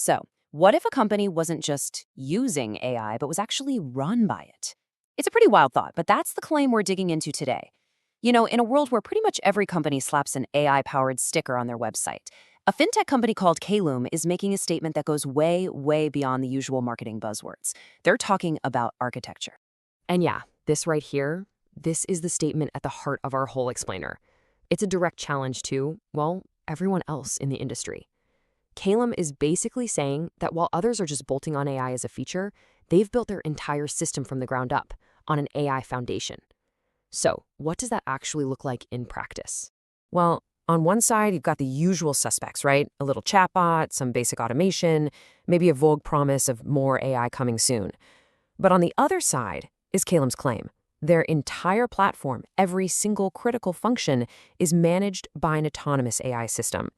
So, what if a company wasn't just using AI, but was actually run by it? It's a pretty wild thought, but that's the claim we're digging into today. In a world where pretty much every company slaps an AI-powered sticker on their website, a fintech company called KAELUM is making a statement that goes way, way beyond the usual marketing buzzwords. They're talking about architecture. And yeah, this right here, this is the statement at the heart of our whole explainer. It's a direct challenge to, well, everyone else in the industry. KAELUM is basically saying that while others are just bolting on AI as a feature, they've built their entire system from the ground up on an AI foundation. So, what does that actually look like in practice? Well, on one side, you've got the usual suspects, right? A little chatbot, some basic automation, maybe a vague promise of more AI coming soon. But on the other side is KAELUM's claim. Their entire platform, every single critical function, is managed by an autonomous AI system.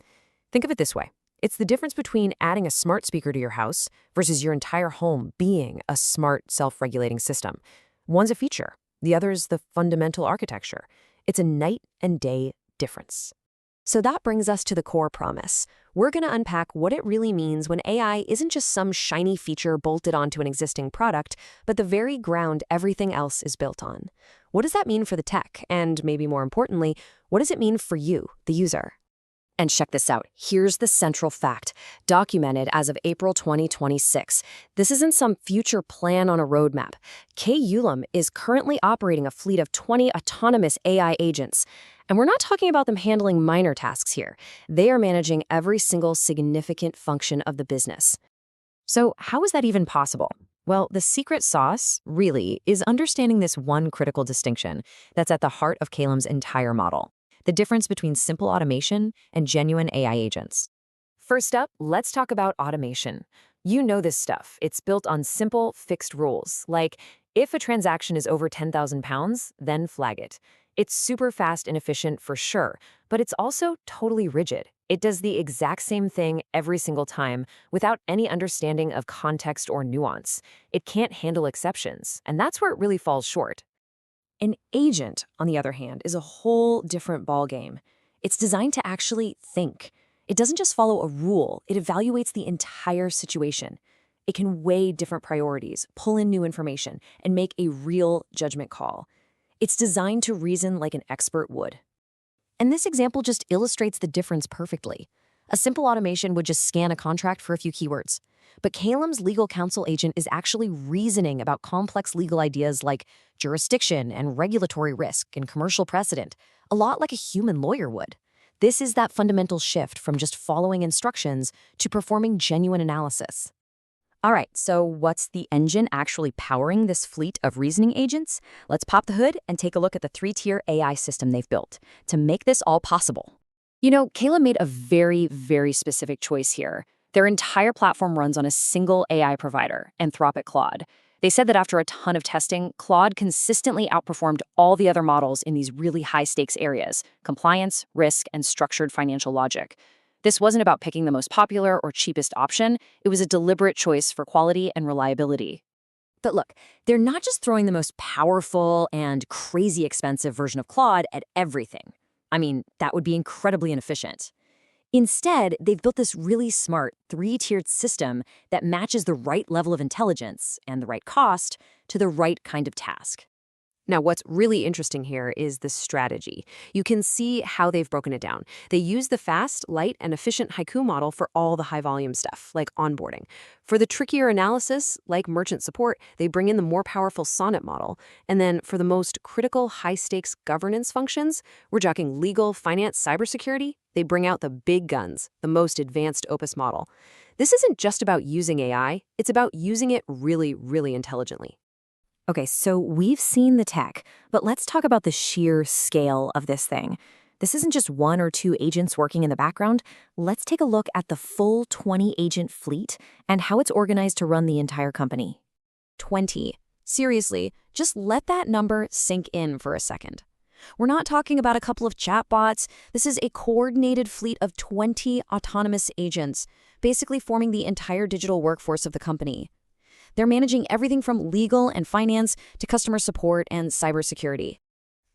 Think of it this way. It's the difference between adding a smart speaker to your house versus your entire home being a smart, self-regulating system. One's a feature, the other's the fundamental architecture. It's a night and day difference. So that brings us to the core promise. We're going to unpack what it really means when AI isn't just some shiny feature bolted onto an existing product, but the very ground everything else is built on. What does that mean for the tech? And maybe more importantly, what does it mean for you, the user? And check this out. Here's the central fact, documented as of April 2026. This isn't some future plan on a roadmap. KAELUM is currently operating a fleet of 20 autonomous AI agents. And we're not talking about them handling minor tasks here. They are managing every single significant function of the business. So how is that even possible? Well, the secret sauce, really, is understanding this one critical distinction that's at the heart of KAELUM's entire model. The difference between simple automation and genuine AI agents. First up, let's talk about automation. You know this stuff. It's built on simple, fixed rules, like if a transaction is over 10,000 pounds, then flag it. It's super fast and efficient for sure, but it's also totally rigid. It does the exact same thing every single time without any understanding of context or nuance. It can't handle exceptions, and that's where it really falls short. An agent, on the other hand, is a whole different ballgame. It's designed to actually think. It doesn't just follow a rule, it evaluates the entire situation. It can weigh different priorities, pull in new information, and make a real judgment call. It's designed to reason like an expert would. And this example just illustrates the difference perfectly. A simple automation would just scan a contract for a few keywords. But KAELUM's legal counsel agent is actually reasoning about complex legal ideas like jurisdiction and regulatory risk and commercial precedent, a lot like a human lawyer would. This is that fundamental shift from just following instructions to performing genuine analysis. All right, so what's the engine actually powering this fleet of reasoning agents? Let's pop the hood and take a look at the three-tier AI system they've built to make this all possible. KAELUM made a very, very specific choice here. Their entire platform runs on a single AI provider, Anthropic Claude. They said that after a ton of testing, Claude consistently outperformed all the other models in these really high-stakes areas: compliance, risk, and structured financial logic. This wasn't about picking the most popular or cheapest option. It was a deliberate choice for quality and reliability. But look, they're not just throwing the most powerful and crazy expensive version of Claude at everything. I mean, that would be incredibly inefficient. Instead, they've built this really smart, three-tiered system that matches the right level of intelligence and the right cost to the right kind of task. Now, what's really interesting here is the strategy. You can see how they've broken it down. They use the fast, light, and efficient Haiku model for all the high-volume stuff, like onboarding. For the trickier analysis, like merchant support, they bring in the more powerful Sonnet model. And then for the most critical, high-stakes governance functions, we're talking legal, finance, cybersecurity, they bring out the big guns, the most advanced Opus model. This isn't just about using AI, it's about using it really, really intelligently. Okay, so we've seen the tech, but let's talk about the sheer scale of this thing. This isn't just one or two agents working in the background. Let's take a look at the full 20-agent fleet and how it's organized to run the entire company. 20. Seriously, just let that number sink in for a second. We're not talking about a couple of chatbots. This is a coordinated fleet of 20 autonomous agents, basically forming the entire digital workforce of the company. They're managing everything from legal and finance to customer support and cybersecurity.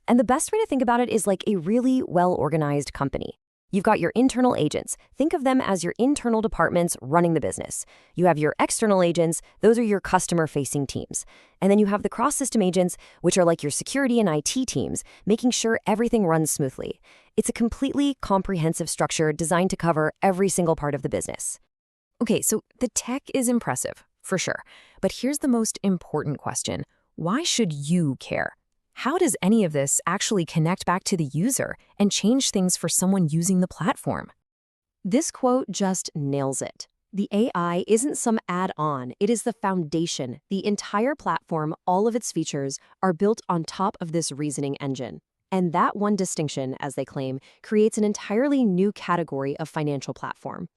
And the best way to think about it is like a really well-organized company. You've got your internal agents. Think of them as your internal departments running the business. You have your external agents. Those are your customer-facing teams. And then you have the cross-system agents, which are like your security and IT teams, making sure everything runs smoothly. It's a completely comprehensive structure designed to cover every single part of the business. Okay, so the tech is impressive, for sure. But here's the most important question. Why should you care? How does any of this actually connect back to the user and change things for someone using the platform? This quote just nails it. The AI isn't some add-on, it is the foundation. The entire platform, all of its features, are built on top of this reasoning engine. And that one distinction, as they claim, creates an entirely new category of financial platform.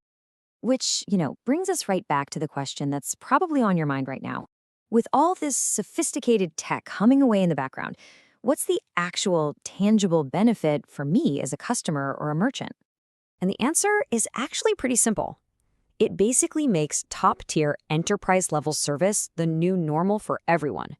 Which, brings us right back to the question that's probably on your mind right now. With all this sophisticated tech humming away in the background, what's the actual tangible benefit for me as a customer or a merchant? And the answer is actually pretty simple. It basically makes top-tier enterprise-level service the new normal for everyone.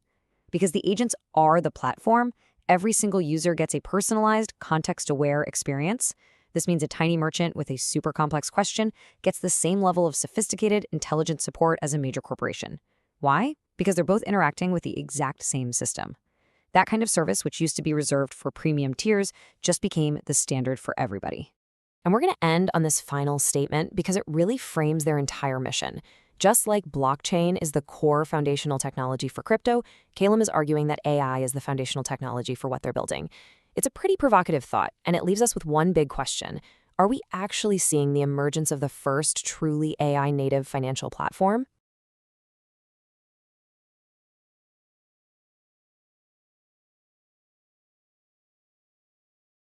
Because the agents are the platform, every single user gets a personalized, context-aware experience. This means a tiny merchant with a super complex question gets the same level of sophisticated, intelligent support as a major corporation. Why? Because they're both interacting with the exact same system. That kind of service, which used to be reserved for premium tiers, just became the standard for everybody. And we're going to end on this final statement because it really frames their entire mission. Just like blockchain is the core foundational technology for crypto, KAELUM is arguing that AI is the foundational technology for what they're building. It's a pretty provocative thought, and it leaves us with one big question. Are we actually seeing the emergence of the first truly AI-native financial platform?